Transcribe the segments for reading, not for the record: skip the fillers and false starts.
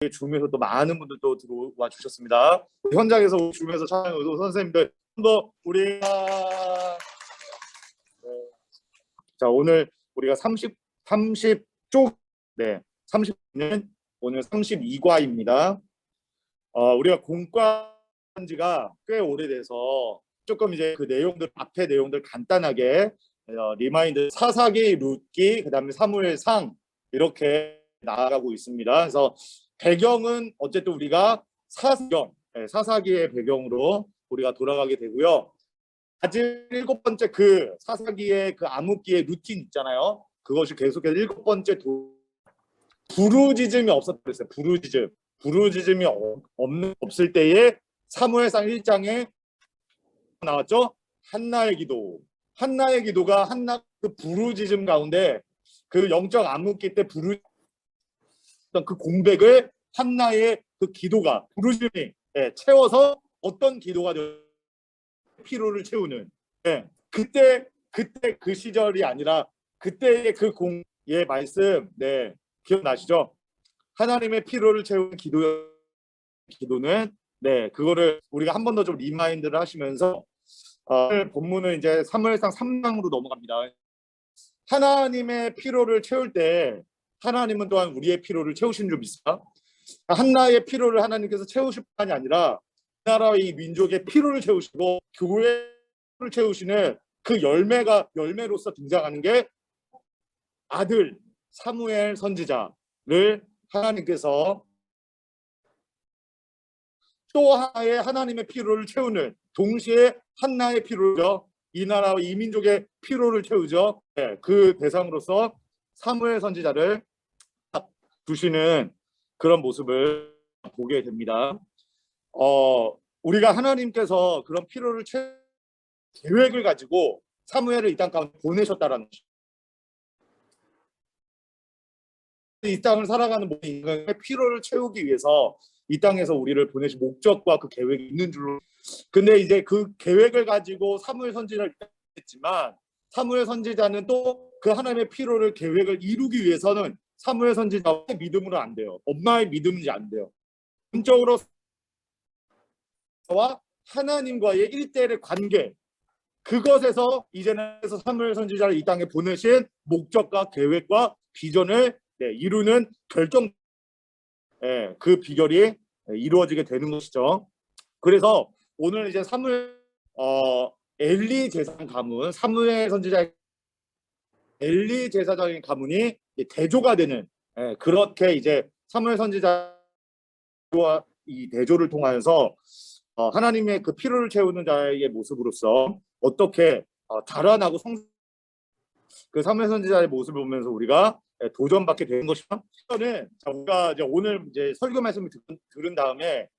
줌에서 또 많은 분들 또 들어와 주셨습니다. 현장에서 줌에서 촬영해서 선생님들 더 우리가 자 오늘 우리가 30쪽 네 30는 오늘 32과입니다. 우리가 공과한 지가 꽤 오래돼서 조금 이제 그 내용들 앞에 내용들 간단하게 리마인드 사사기, 룻기, 그다음에 사무엘상 이렇게 나아가고 있습니다. 그래서 배경은 어쨌든 우리가 사사기의 배경으로 우리가 돌아가게 되고요. 아직 7번째 그 사사기의 그 암흑기의 루틴 있잖아요. 그것이 계속해서 7번째 부르짖음이 없었어요. 부르짖음이 없을 때에 사무엘상 1장에 나왔죠. 한나의 기도가 한나 그 부르짖음 가운데 그 영적 암흑기 때 부르짖던 그 공백을 한나의 그 기도가 부르짖음이 채워서 어떤 기도가 피로를 채우는 그때 그 시절이 아니라 그때의 그 공의 말씀 기억나시죠? 하나님의 피로를 채우는 기도는 그거를 우리가 한 번 더 좀 리마인드를 하시면서 본문은 이제 사무엘상 3장으로 넘어갑니다. 하나님의 피로를 채울 때 하나님은 또한 우리의 피로를 채우신 줄 믿습니다. 한나의 피로를 하나님께서 채우실 뿐만이 아니라 나라의 민족의 피로를 채우시고 교회를 채우시는 그 열매로서 등장하는 게 아들 사무엘 선지자를 하나님께서 또 하나의 하나님의 피로를 채우는 동시에 한나의 피로죠. 이 나라와 이 민족의 피로를 채우죠. 그 대상으로서 사무엘 선지자를 두시는 그런 모습을 보게 됩니다. 우리가 하나님께서 그런 피로를 채울 계획을 가지고 사무엘을 이 땅 가운데 보내셨다라는 것이죠. 이 땅을 살아가는 모든 인간의 피로를 채우기 위해서 이 땅에서 우리를 보내신 목적과 그 계획이 있는 줄로. 근데 이제 그 계획을 가지고 사무엘 선지자를 했지만 사무엘 선지자는 또 그 하나님의 피로를 계획을 이루기 위해서는 사무엘 선지자의 믿음으로 안 돼요. 엄마의 믿음인지 안 돼요. 본적으로 와 하나님과의 1대1의 관계 그것에서 이제는 사무엘 선지자를 이 땅에 보내신 목적과 계획과 비전을 이루는 결정 그 비결이 이루어지게 되는 것이죠. 그래서 오늘 이제 엘리 제사장 가문 사무엘 선지자의 엘리 제사장의 가문이 대조가 되는 그렇게 이제 사무엘 선지자와 이 대조를 통하여서 하나님의 그 피로를 채우는 자의 모습으로서 어떻게 자라나고 그 사무엘 선지자의 모습을 보면서 우리가 도전받게 되는 것이죠. 우리가 이제 오늘 이제 설교 말씀을 들은 다음에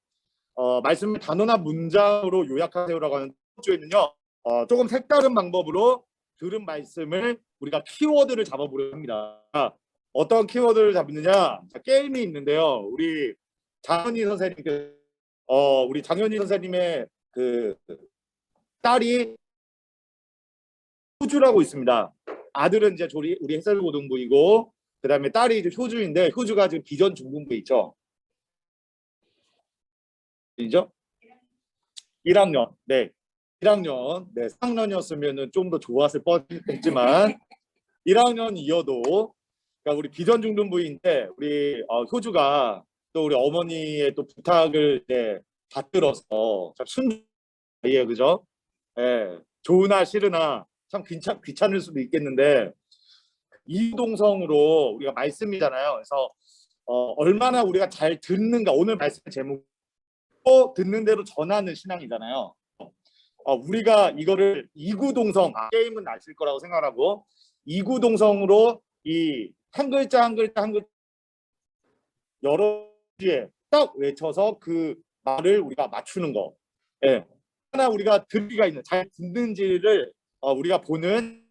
말씀을 단어나 문장으로 요약하세요라고 하는 주에는요 조금 색다른 방법으로 들은 말씀을 우리가 키워드를 잡아보려고 합니다. 어떤 키워드를 잡느냐? 게임이 있는데요. 우리 장현희 선생님의 그 딸이 효주라고 있습니다. 아들은 이제 우리 해설고등부이고 그다음에 딸이 이제 효주인데 효주가 지금 비전 중등부에 있죠. 1학년. 1학년. 4학년이었으면 좀 더 좋았을 뻔했지만 1학년이어도 그러니까 우리 비전 중등부인데 우리 효주가 또 우리 어머니의 또 부탁을 받들어서 참 순수해요, 그죠? 좋으나 싫으나 참 귀찮을 수도 있겠는데 이동성으로 우리가 말씀이잖아요. 그래서 얼마나 우리가 잘 듣는가 오늘 말씀 제목 또 듣는 대로 전하는 신앙이잖아요. 우리가 이거를 이구동성 게임은 아실 거라고 생각하고 이구동성으로 이 한 글자 한 글자 여러 주에 딱 외쳐서 그 말을 우리가 맞추는 거. 하나 우리가 듣기가 있는 잘 듣는지를 우리가 보는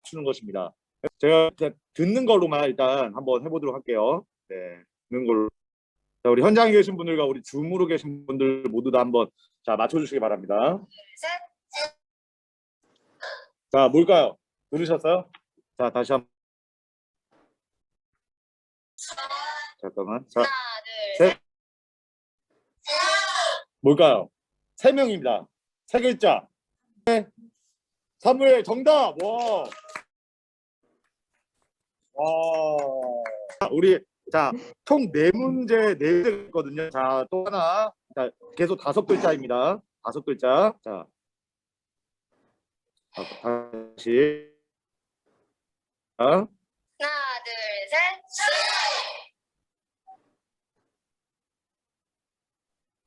맞추는 것입니다. 제가 듣는 걸로만 일단 한번 해보도록 할게요. 듣는 걸로. 자, 우리 현장에 계신 분들과 우리 줌으로 계신 분들 모두 다 한번 맞춰주시기 바랍니다. 자, 뭘까요? 들으셨어요? 자, 다시 한번. 잠깐만. 자, 하나, 둘, 셋. 뭘까요? 3명입니다. 3글자. 네. 사무엘 정답. 와. 와. 우리 총 4문제 4개거든요. 자, 또 하나. 자, 계속 5글자입니다. 5글자. 자. 다시. 자. 하나, 둘, 셋.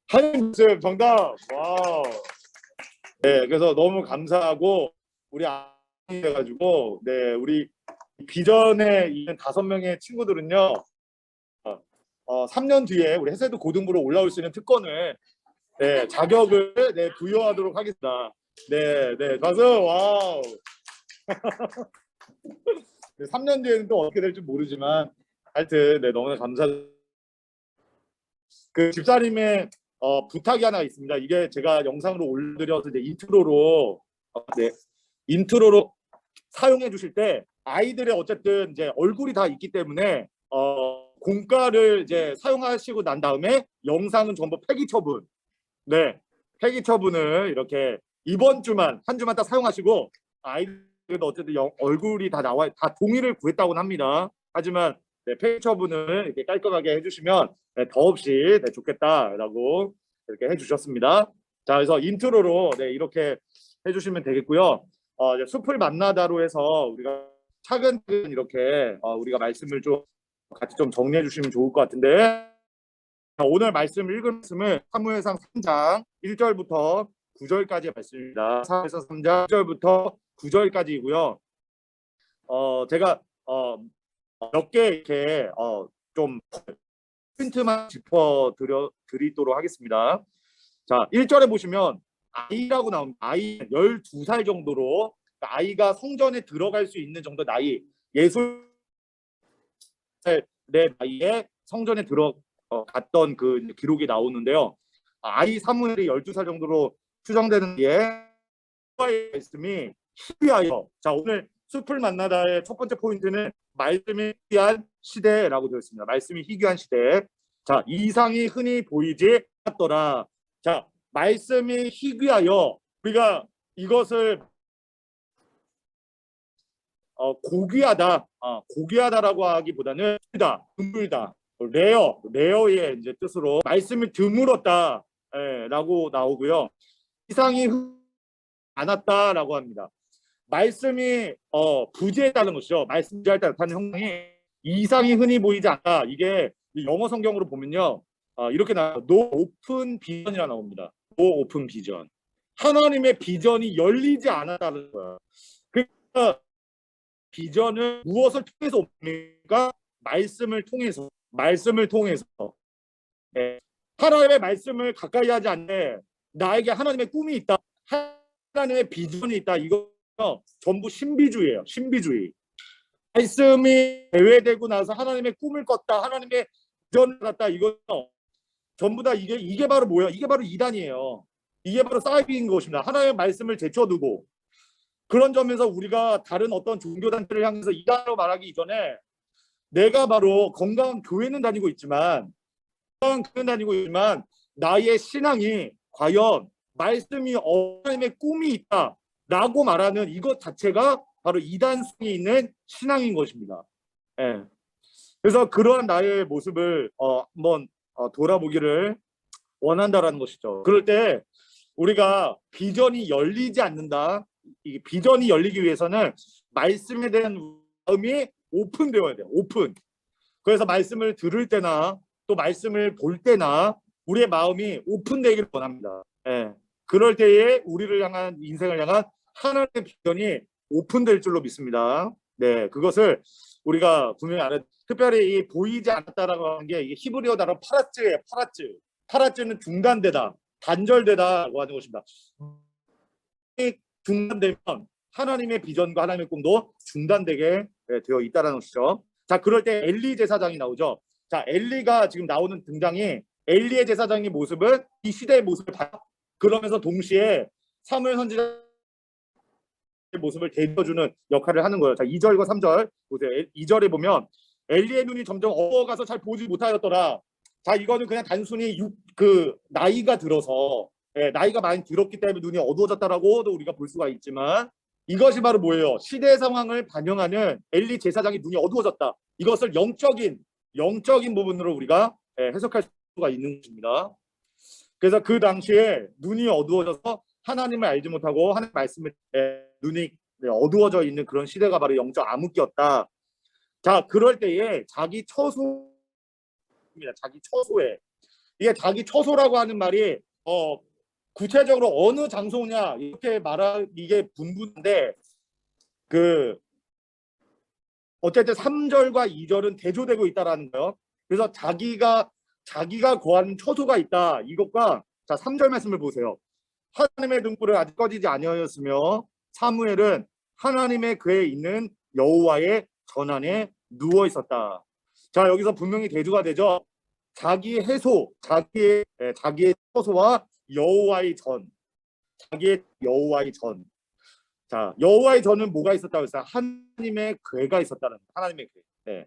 한임습 정답. 와우. 네, 그래서 너무 감사하고 우리 해가지고 네, 우리 비전에 있는 5명의 친구들은요. 3년 뒤에 우리 해세도 고등부로 올라올 수 있는 특권을 네, 자격을 네, 부여하도록 하겠습니다. 네, 네, 가서 와우. 3년 뒤에는 또 어떻게 될지 모르지만 하여튼 네, 너무나 감사합니다. 그 집사님의 부탁이 하나 있습니다. 이게 제가 영상으로 올려드려서 이제 인트로로 사용해 주실 때 아이들의 어쨌든 이제 얼굴이 다 있기 때문에 공가를 이제 사용하시고 난 다음에 영상은 전부 폐기 처분. 네, 폐기 처분을 이렇게 이번 주만 한 주만 딱 사용하시고 아이들도 어쨌든 얼굴이 다 나와 다 동의를 구했다고는 합니다. 하지만 네, 폐기 처분을 이렇게 깔끔하게 해주시면 네, 더없이 네, 좋겠다라고 이렇게 해주셨습니다. 자, 그래서 인트로로 네, 이렇게 해주시면 되겠고요. 이제 숲을 만나다로 해서 우리가 차근차근 이렇게 우리가 말씀을 좀 같이 좀 정리해 주시면 좋을 것 같은데 오늘 말씀 읽은 말씀은 사무엘상 3장 1절부터 9절까지의 말씀입니다. 사무엘상 3장 1절부터 9절까지이고요. 제가 몇 개 이렇게 좀 포인트만 짚어 드리도록 하겠습니다. 자, 1절에 보시면 아이라고 나옵니다. 아이 12살 정도로 아이가 성전에 들어갈 수 있는 정도 나이 예술의 나이에 성전에 갔던 그 기록이 나오는데요. 아이 사무엘이 12살 정도로 추정되는 예의 말씀이 희귀하여 자 오늘 숲을 만나다의 첫 번째 포인트는 말씀이 희귀한 시대라고 되어 있습니다. 말씀이 희귀한 시대. 자, 이상이 흔히 보이지 않았더라. 자, 말씀이 희귀하여 우리가 이것을 고귀하다, 고귀하다라고 하기보다는 드물다, 레어의 이제 뜻으로 말씀이 드물었다라고 나오고요. 이상이 않았다라고 합니다. 말씀이 부재했다는 것이죠. 말씀 부재할 때 나타나는 형상이 이상이 흔히 보이지 않다. 이게 영어 성경으로 보면요, 이렇게 나와요. No open vision이라 나옵니다. No open vision. 하나님의 비전이 열리지 않았다는 거예요. 그러니까 비전은 무엇을 통해서 옵니까? 말씀을 통해서. 네. 하나님의 말씀을 가까이 하지 않네. 나에게 하나님의 꿈이 있다. 하나님의 비전이 있다. 이거 전부 신비주의예요. 신비주의. 말씀이 제외되고 나서 하나님의 꿈을 꿨다. 하나님의 비전을 갖다. 이거 전부 다 이게 바로 뭐예요? 이게 바로 이단이에요. 이게 바로 사이비인 것입니다. 하나님의 말씀을 제쳐두고 그런 점에서 우리가 다른 어떤 종교단체를 향해서 이단으로 말하기 이전에 내가 바로 건강한 교회는 다니고 있지만 나의 신앙이 과연 말씀이 하나님의 꿈이 있다라고 말하는 이것 자체가 바로 이단성이 있는 신앙인 것입니다. 예. 그래서 그러한 나의 모습을 한번 돌아보기를 원한다라는 것이죠. 그럴 때 우리가 비전이 열리지 않는다. 이 비전이 열리기 위해서는 말씀에 대한 마음이 오픈되어야 돼요. 오픈. 그래서 말씀을 들을 때나 또 말씀을 볼 때나 우리의 마음이 오픈되기를 원합니다. 예. 그럴 때에 우리를 향한 인생을 향한 하나님의 비전이 오픈될 줄로 믿습니다. 네, 그것을 우리가 분명히 알아야 돼요. 특별히 이 보이지 않았다라고 하는 게 이게 히브리어 단어 파라츠예요. 파라츠. 파라츠는 중단되다, 단절되다라고 하는 것입니다. 중단되면 하나님의 비전과 하나님의 꿈도 중단되게 되어 있다는 것이죠. 자, 그럴 때 엘리 제사장이 나오죠. 자, 엘리가 지금 나오는 등장이 엘리의 제사장의 모습은 이 시대의 모습을 봐. 그러면서 동시에 사무엘 선지자의 모습을 대표주는 역할을 하는 거예요. 자, 2절과 3절 보세요. 2절에 보면 엘리의 눈이 점점 어두워가서 잘 보지 못하였더라. 자, 이거는 그냥 단순히 나이가 들어서, 나이가 많이 들었기 때문에 눈이 어두워졌다라고도 우리가 볼 수가 있지만, 이것이 바로 뭐예요? 시대 상황을 반영하는 엘리 제사장의 눈이 어두워졌다. 이것을 영적인 부분으로 우리가 해석할 수가 있는 것입니다. 그래서 그 당시에 눈이 어두워져서 하나님을 알지 못하고 하나님 말씀에 눈이 어두워져 있는 그런 시대가 바로 영적 암흑기였다. 자, 그럴 때에 자기 처소입니다. 자기 처소에. 이게 자기 처소라고 하는 말이 구체적으로 어느 장소냐 이렇게 말할 이게 분분한데 그 어쨌든 3절과 2절은 대조되고 있다라는 거예요. 그래서 자기가 거하는 처소가 있다. 이것과 자 3절 말씀을 보세요. 하나님의 등불은 아직 꺼지지 아니하였으며 사무엘은 하나님의 그에 있는 여호와의 전 안에 누워 있었다. 자, 여기서 분명히 대조가 되죠. 자기의 해소, 자기의 처소와 여호와의 전, 자기의 여호와의 전. 자, 여호와의 전은 뭐가 있었다고 했어요? 하나님의 궤가 있었다는 거예요. 하나님의 궤. 네.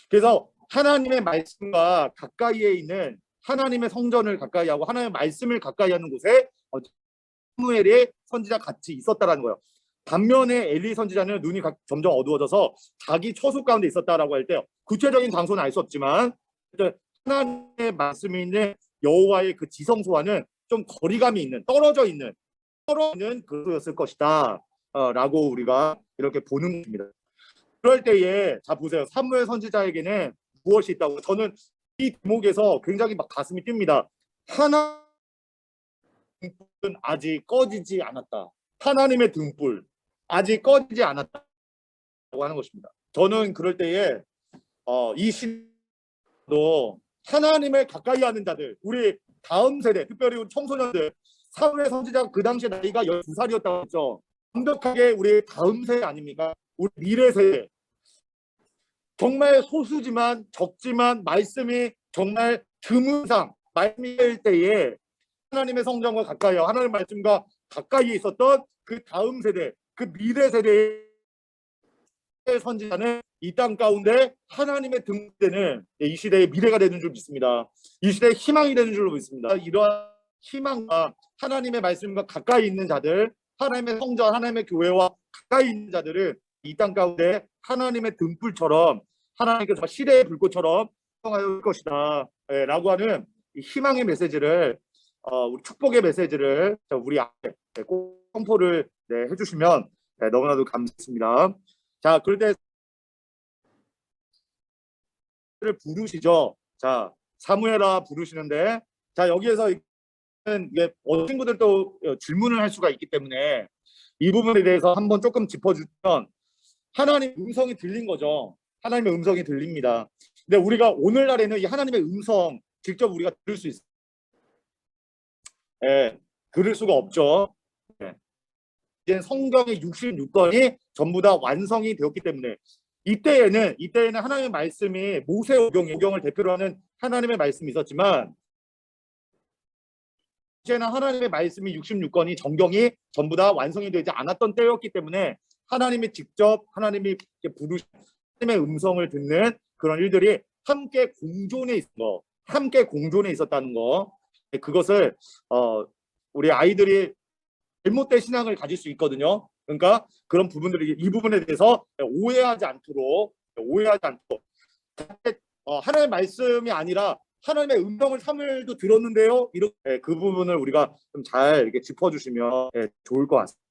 그래서 하나님의 말씀과 가까이에 있는 하나님의 성전을 가까이 하고 하나님의 말씀을 가까이 하는 곳에 사무엘의 선지자 같이 있었다라는 거예요. 반면에 엘리 선지자는 눈이 점점 어두워져서 자기 처소 가운데 있었다라고 할 때 구체적인 장소는 알 수 없지만 하나님의 말씀이 있는 여호와의 그 지성소와는 좀 거리감이 있는 떨어져 있는 그였을 것이다 라고 우리가 이렇게 보는 것입니다. 그럴 때에 자 보세요. 사무엘 선지자에게는 무엇이 있다고? 저는 이 대목에서 굉장히 막 가슴이 뜁니다. 하나님의 등불은 아직 꺼지지 않았다. 하나님의 등불 아직 꺼지지 않았다고 하는 것입니다. 저는 그럴 때에 이 시도 하나님을 가까이 하는 자들, 우리 다음 세대, 특별히 우리 청소년들, 사무엘 선지자 그 당시에 나이가 12살이었다고 했죠. 완벽하게 우리 다음 세대 아닙니까? 우리 미래 세대. 정말 소수지만 적지만 말씀이 정말 드문 상 말씀일 때에 하나님의 성전과 가까이 하나님의 말씀과 가까이 있었던 그 다음 세대, 그 미래 세대의 선지자는 이 땅 가운데 하나님의 등대는 이 시대의 미래가 되는 줄 믿습니다. 이 시대의 희망이 되는 줄로 믿습니다. 이러한 희망과 하나님의 말씀과 가까이 있는 자들, 하나님의 성전, 하나님의 교회와 가까이 있는 자들은 이 땅 가운데 하나님의 등불처럼 하나님께서 시대의 불꽃처럼 활동할 것이다 라고 하는 이 희망의 메시지를 우리 축복의 메시지를 우리 앞에 꼭 선포를 해주시면 너무나도 감사했습니다. 자, 그럴 때 부르시죠. 자, 사무엘아 부르시는데 자 여기에서 이게 친구들도 질문을 할 수가 있기 때문에 이 부분에 대해서 한번 조금 짚어주면 하나님의 음성이 들린 거죠. 하나님의 음성이 들립니다. 근데 우리가 오늘날에는 이 하나님의 음성 직접 우리가 들을 수 있어요. 들을 수가 없죠. 이제 성경의 66권이 전부 다 완성이 되었기 때문에 이때에는 하나님의 말씀이 모세오경을 대표로 하는 하나님의 말씀이 있었지만 이제는 하나님의 말씀이 66권이 정경이 전부 다 완성이 되지 않았던 때였기 때문에 하나님이 직접 하나님이 부르신 하나님의 음성을 듣는 그런 일들이 함께 공존해 있었다는 거. 그것을 우리 아이들이 잘못된 신앙을 가질 수 있거든요. 그러니까 그런 부분들이 이 부분에 대해서 오해하지 않도록 하나님의 말씀이 아니라 하나님의 음성을 사무엘도 들었는데요. 이렇게 그 부분을 우리가 좀 잘 이렇게 짚어주시면 좋을 것 같습니다.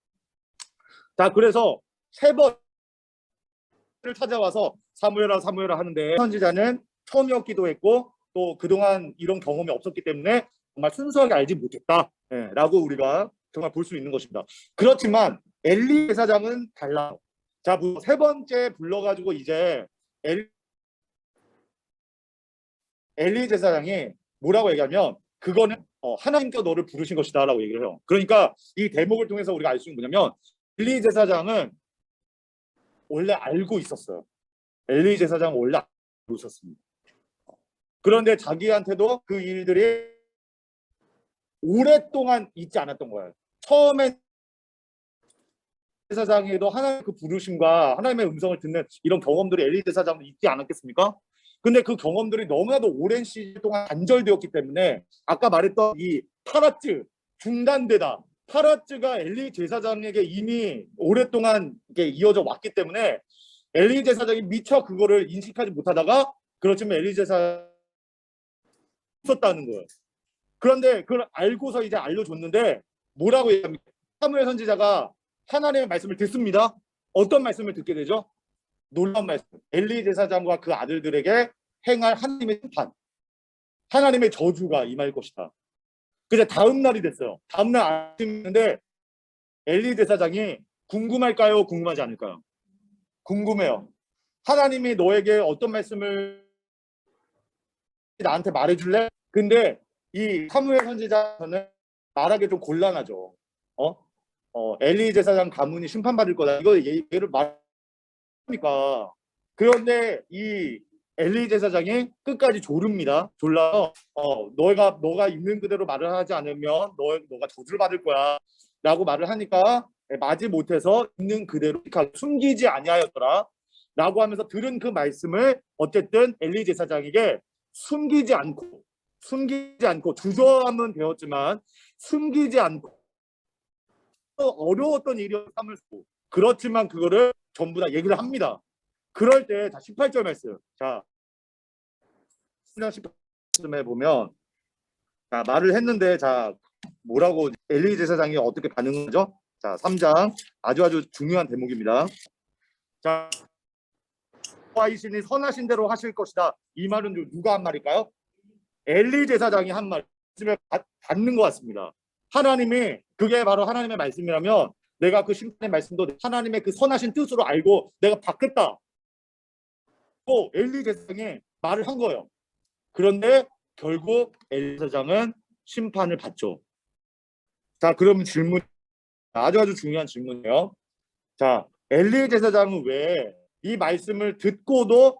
자, 그래서 세 번을 찾아와서 사무엘아 하는데 선지자는 처음이었기도 했고 또 그동안 이런 경험이 없었기 때문에 정말 순수하게 알지 못했다라고 우리가 정말 볼 수 있는 것입니다. 그렇지만 엘리 제사장은 달라요. 자, 세 번째 불러가지고 이제 엘리 제사장이 뭐라고 얘기하면 그거는 하나님께서 너를 부르신 것이다 라고 얘기를 해요. 그러니까 이 대목을 통해서 우리가 알 수 있는 뭐냐면 엘리 제사장은 원래 알고 있었어요. 엘리 제사장은 원래 알고 있었습니다. 그런데 자기한테도 그 일들이 오랫동안 있지 않았던 거예요. 처음에 제사장에도 하나님의 그 부르심과 하나님의 음성을 듣는 이런 경험들이 엘리 제사장도 있지 않았겠습니까? 근데 그 경험들이 너무나도 오랜 시간 동안 단절되었기 때문에 아까 말했던 이 타라츠 중단되다. 타라츠가 엘리 제사장에게 이미 오랫동안 이렇게 이어져 왔기 때문에 엘리 제사장이 미처 그거를 인식하지 못하다가 그렇지만 엘리 제사장이 없었다는 거예요. 그런데 그걸 알고서 이제 알려줬는데 뭐라고 얘기합니까? 사무엘 선지자가 하나님의 말씀을 듣습니다. 어떤 말씀을 듣게 되죠? 놀라운 말씀. 엘리 제사장과 그 아들들에게 행할 하나님의 심판, 하나님의 저주가 임할 것이다. 그제 다음 날이 됐어요. 다음 날 아침인데 엘리 제사장이 궁금할까요? 궁금하지 않을까요? 궁금해요. 하나님이 너에게 어떤 말씀을 나한테 말해줄래? 근데 이 사무엘 선지자는 말하기 좀 곤란하죠. 엘리 제사장 가문이 심판받을 거다. 이거 얘를 말하니까. 그런데 이 엘리 제사장이 끝까지 조릅니다. 졸라서 너가 있는 그대로 말을 하지 않으면 너가 저주를 받을 거야 라고 말을 하니까 마지 못해서 있는 그대로 숨기지 아니하였더라 라고 하면서 들은 그 말씀을 어쨌든 엘리 제사장에게 숨기지 않고 주저함은 되었지만 숨기지 않고 어려웠던 일이었다면서 그렇지만 그거를 전부 다 얘기를 합니다. 그럴 때 18절 말씀. 자, 18절에 보면 자, 말을 했는데 자, 뭐라고 엘리 제사장이 어떻게 반응하죠? 자, 3장 아주 중요한 대목입니다. 자, 여호와이시니 선하신 대로 하실 것이다. 이 말은 누가 한 말일까요? 엘리 제사장이 한 말씀을 받는 것 같습니다. 하나님이 그게 바로 하나님의 말씀이라면 내가 그 심판의 말씀도 하나님의 그 선하신 뜻으로 알고 내가 받겠다. 또 엘리 제사장이 말을 한 거예요. 그런데 결국 엘리 제사장은 심판을 받죠. 자, 그러면 질문 아주 중요한 질문이에요. 자, 엘리 제사장은 왜 이 말씀을 듣고도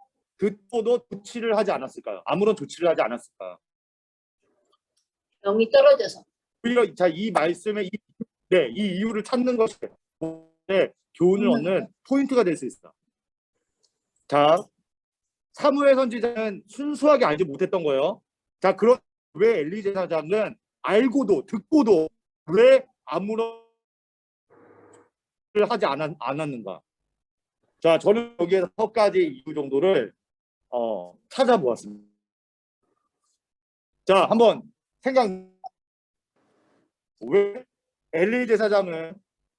조치를 하지 않았을까요? 아무런 조치를 하지 않았을까요? 영이 떨어져서. 오히려 자, 이 말씀의 이 이유를 찾는 것이 교훈을 얻는 포인트가 될 수 있어요. 자, 사무엘 선지자는 순수하게 알지 못했던 거예요. 자, 그럼 왜 엘리 제사장은 알고도 듣고도 왜 아무런 하지 않았는가? 자, 저는 여기에서 6가지 이유 정도를 찾아보았습니다. 자, 한번 왜 엘리 제사장은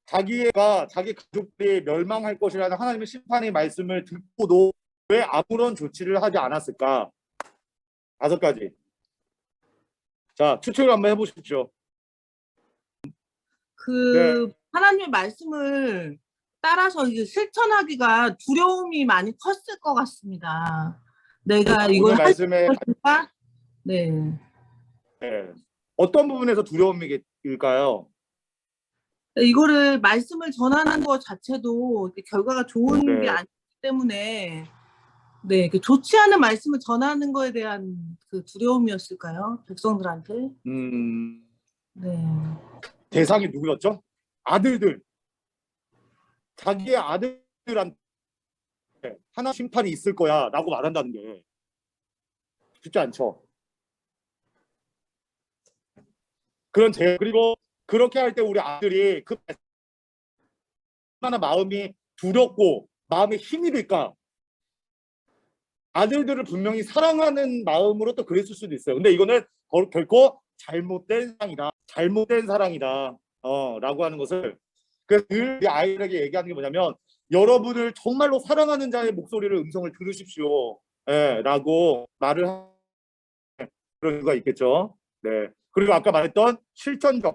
자기 가족들이 멸망할 것이라는 하나님의 심판의 말씀을 듣고도 왜 아무런 조치를 하지 않았을까? 5가지. 자, 추측을 한번 해보십시오. 하나님의 말씀을 따라서 이제 실천하기가 두려움이 많이 컸을 것 같습니다. 내가 이걸 할 수 있을까? 네. 어떤 부분에서 두려움일까요? 이거를 말씀을 전하는 것 자체도 결과가 좋은 게 아니기 때문에 좋지 않은 말씀을 전하는 거에 대한 그 두려움이었을까요? 백성들한테. 네. 대상이 누구였죠? 아들들. 자기의 아들들한테 하나 심판이 있을 거야 라고 말한다는 게 쉽지 않죠. 그리고 그렇게 할 때 우리 아들이 얼마나 마음이 두렵고 마음에 힘이 들까? 아들들을 분명히 사랑하는 마음으로 또 그랬을 수도 있어요. 근데 이거는 결코 잘못된 사랑이다. 라고 하는 것을 그래서 늘 우리 아이들에게 얘기하는 게 뭐냐면 여러분을 정말로 사랑하는 자의 목소리를 음성을 들으십시오. 라고 말을 하는 그런 이유가 있겠죠. 네. 그리고 아까 말했던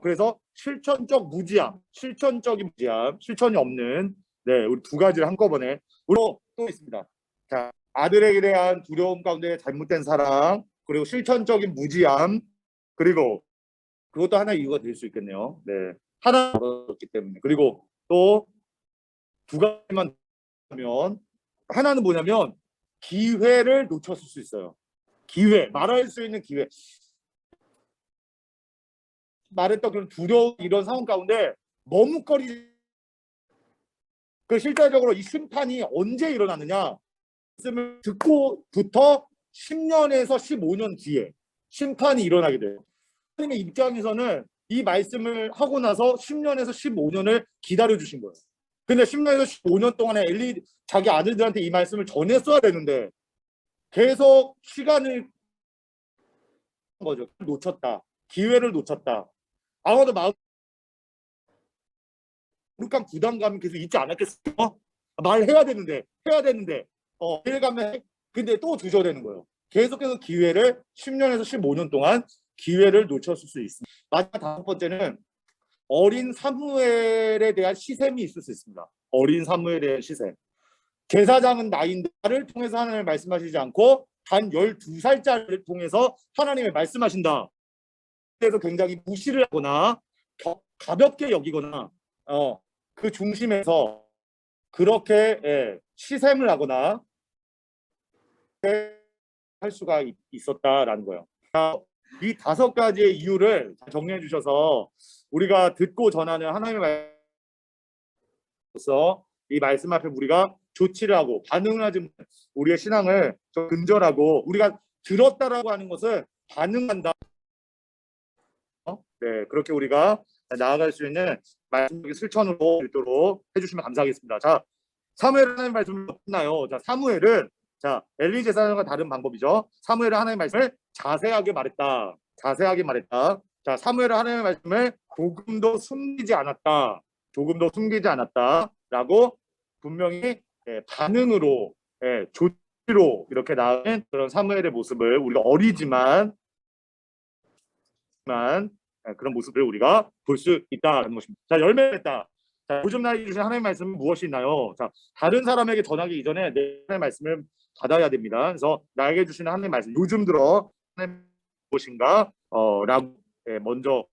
그래서 실천적인 무지함, 실천이 없는 우리 2가지를 한꺼번에 또 있습니다. 자, 아들에게 대한 두려움 가운데 잘못된 사랑, 그리고 실천적인 무지함, 그리고 그것도 하나의 이유가 될 수 있겠네요. 네. 하나 얻었기 때문에. 그리고 또 2가지만 하면 하나는 뭐냐면 기회를 놓쳤을 수 있어요. 말할 수 있는 기회. 말했던 그런 두려움 이런 상황 가운데 머뭇거리 그 실제적으로 이 심판이 언제 일어나느냐? 말씀을 듣고부터 10년에서 15년 뒤에 심판이 일어나게 돼요. 하나님의 입장에서는 이 말씀을 하고 나서 10년에서 15년을 기다려 주신 거예요. 근데 10년에서 15년 동안에 엘리 자기 아들들한테 이 말씀을 전했어야 되는데 계속 시간을 거죠. 놓쳤다. 기회를 놓쳤다. 아마도 마음 거룩한 부담감이 계속 있지 않았겠어요? 말해야 되는데 일감에 근데 또 두셔야 되는 거예요. 계속해서 기회를 10년에서 15년 동안 기회를 놓쳤을 수 있습니다. 마지막 다섯 번째는 어린 사무엘에 대한 시샘이 있을 수 있습니다. 어린 사무엘에 대한 시샘. 제사장은 나이인데 나를 통해서 하나님을 말씀하시지 않고 단 12살짜리를 통해서 하나님을 말씀하신다. 그래서 굉장히 무시를 하거나 가볍게 여기거나 그 중심에서 그렇게 시샘을 하거나 할 수가 있었다라는 거예요. 이 다섯 가지의 이유를 정리해 주셔서 우리가 듣고 전하는 하나님의 말씀으로서 이 말씀 앞에 우리가 조치를 하고 반응을 하지 못한 우리의 신앙을 좀 근절하고 우리가 들었다라고 하는 것은 반응한다. 네, 그렇게 우리가 나아갈 수 있는 말씀의 실천으로 있도록 해주시면 감사하겠습니다. 자, 사무엘은 하나님의 말씀을 듣나요? 자, 사무엘은 엘리 제사장과 다른 방법이죠. 사무엘은 하나님의 말씀을 자세하게 말했다. 자세하게 말했다. 자, 사무엘은 하나님의 말씀을 조금도 숨기지 않았다. 조금도 숨기지 않았다라고 분명히 반응으로 조치로 이렇게 나오는 그런 사무엘의 모습을 우리가 어리지만 그런 모습을 우리가 볼 수 있다는 것입니다. 자, 열매를 맺다. 자, 요즘 나에게 주신 하나님의 말씀은 무엇이 있나요? 자, 다른 사람에게 전하기 이전에 내 하나님의 말씀을 받아야 됩니다. 그래서 나에게 주시는 하나님의 말씀, 요즘 들어 하나님 무엇인가? 라고 먼저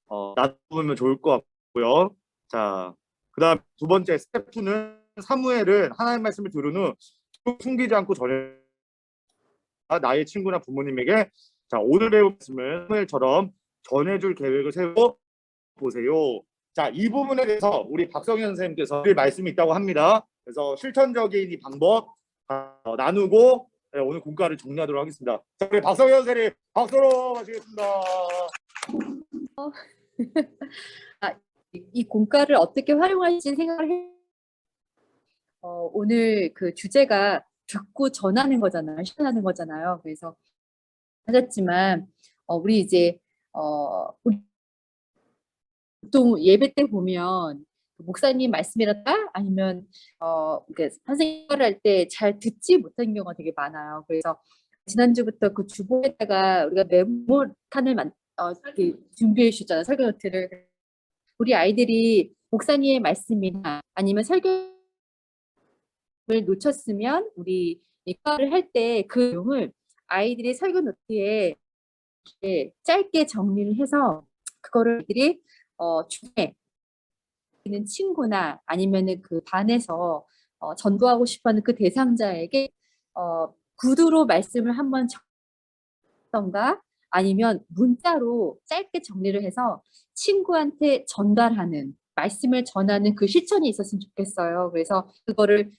놔두면 좋을 것 같고요. 자, 그다음 두 번째 스텝 2는 사무엘은 하나님의 말씀을 들은 후 숨기지 않고 전해 나의 친구나 부모님에게 자, 오늘 배운 말씀을 사무엘처럼 전해줄 계획을 세워 보세요. 자, 이 부분에 대해서 우리 박성현 선생님께서 드릴 말씀이 있다고 합니다. 그래서 실천적인 이 방법 나누고 오늘 공과를 정리하도록 하겠습니다. 자, 우리 박성현 선생님 박수로 마치겠습니다. 이 공과를 어떻게 활용할지 생각을 해. 오늘 그 주제가 듣고 전하는 거잖아요. 실천하는 거잖아요. 그래서 하셨지만 우리 이제 우리 보통 예배 때 보면 목사님 말씀이랄까 아니면 선생님을 할 때 잘 듣지 못한 경우가 되게 많아요. 그래서 지난주부터 그 주보에다가 우리가 메모칸을 준비해 주셨잖아요. 설교 노트를. 우리 아이들이 목사님의 말씀이나 아니면 설교를 놓쳤으면 우리 이과를 할 때 그 내용을 아이들이 설교 노트에 짧게 정리를 해서 그거를 아이들이 중에 있는 친구나 아니면은 그 반에서 전도하고 싶어하는 그 대상자에게 구두로 말씀을 한번 적던가 아니면 문자로 짧게 정리를 해서 친구한테 전달하는 말씀을 전하는 그 실천이 있었으면 좋겠어요. 그래서 그거를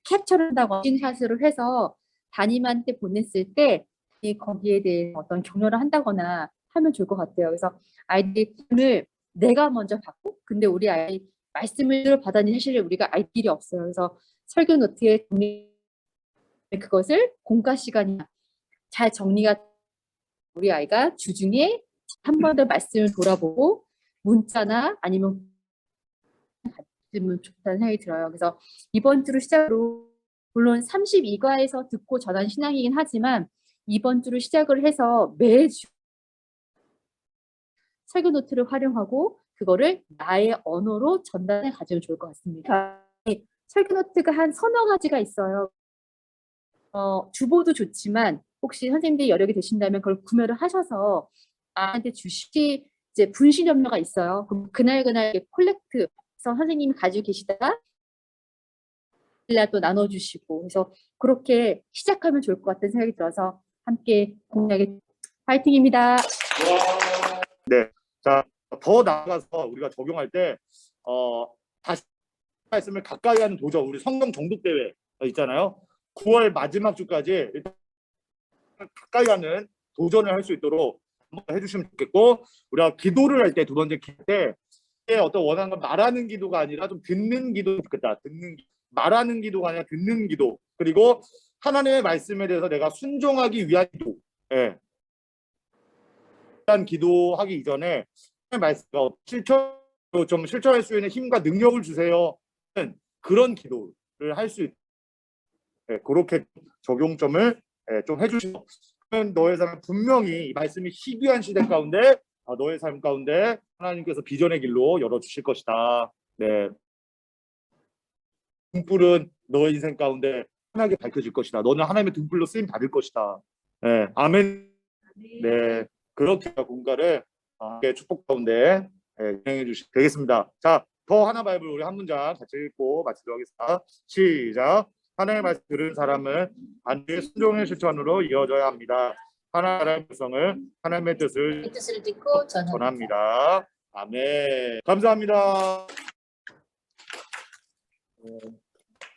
캡처를 한다고 인증샷으로 해서 담임한테 보냈을 때 거기에 대해 어떤 격려를 한다거나 하면 좋을 것 같아요. 그래서 아이들이 오늘 내가 먼저 받고 근데 우리 아이 말씀을 받아니 사실 우리가 아이들이 없어요. 그래서 설교 노트에 그것을 공과 시간이나 잘 정리가 우리 아이가 주중에 한 번 더 말씀을 돌아보고 문자나 아니면 가지면 좋다는 생각이 들어요. 그래서 이번 주로 시작으로 물론 32과에서 듣고 전한 신앙이긴 하지만 이번 주로 시작을 해서 매주 설교 노트를 활용하고 그거를 나의 언어로 전달해 가지면 좋을 것 같습니다. 설교 노트가 한 서너 가지가 있어요. 주보도 좋지만 혹시 선생님들이 여력이 되신다면 그걸 구매를 하셔서 아한테 주시 이제 분실 염려가 있어요. 그럼 그날 콜렉트해서 선생님이 가지고 계시다가 또 나눠주시고 그래서 그렇게 시작하면 좋을 것 같다는 생각이 들어서 함께 공유하게 파이팅입니다. 네, 자, 더 나아가서 우리가 적용할 때 다시 말씀을 가까이 하는 도전, 우리 성경 정독 대회 있잖아요. 9월 마지막 주까지 일단 가까이 하는 도전을 할 수 있도록 한번 해주시면 좋겠고, 우리가 기도를 할 때 두 번째 기도 때 어떤 원하는 건 말하는 기도가 아니라 좀 듣는 기도 좋겠다. 말하는 기도가 아니라 듣는 기도. 그리고 하나님의 말씀에 대해서 내가 순종하기 위한 기도. 예. 일단 기도하기 이전에 하나님의 말씀과 좀 실천할 수 있는 힘과 능력을 주세요. 그런 기도를 할 수 있. 예, 그렇게 적용점을 좀 해주시면 너의 삶은 분명히 이 말씀이 희귀한 시대 가운데 너의 삶 가운데 하나님께서 비전의 길로 열어주실 것이다. 네. 등불은 너의 인생 가운데 환하게 밝혀질 것이다. 너는 하나님의 등불로 쓰임 받을 것이다. 네. 아멘. 네. 그렇게 공가를 함께 축복 가운데 진행해 주시면 되겠습니다. 자, 더 하나 바이블 우리 한 문장 같이 읽고 마치도록 하겠습니다. 시작. 하나님의 말씀 들은 사람은 반드시 순종의 실천으로 이어져야 합니다. 하나님의 백성을 하나님의 뜻을 뜻을 듣고 전합니다. 아멘. 감사합니다.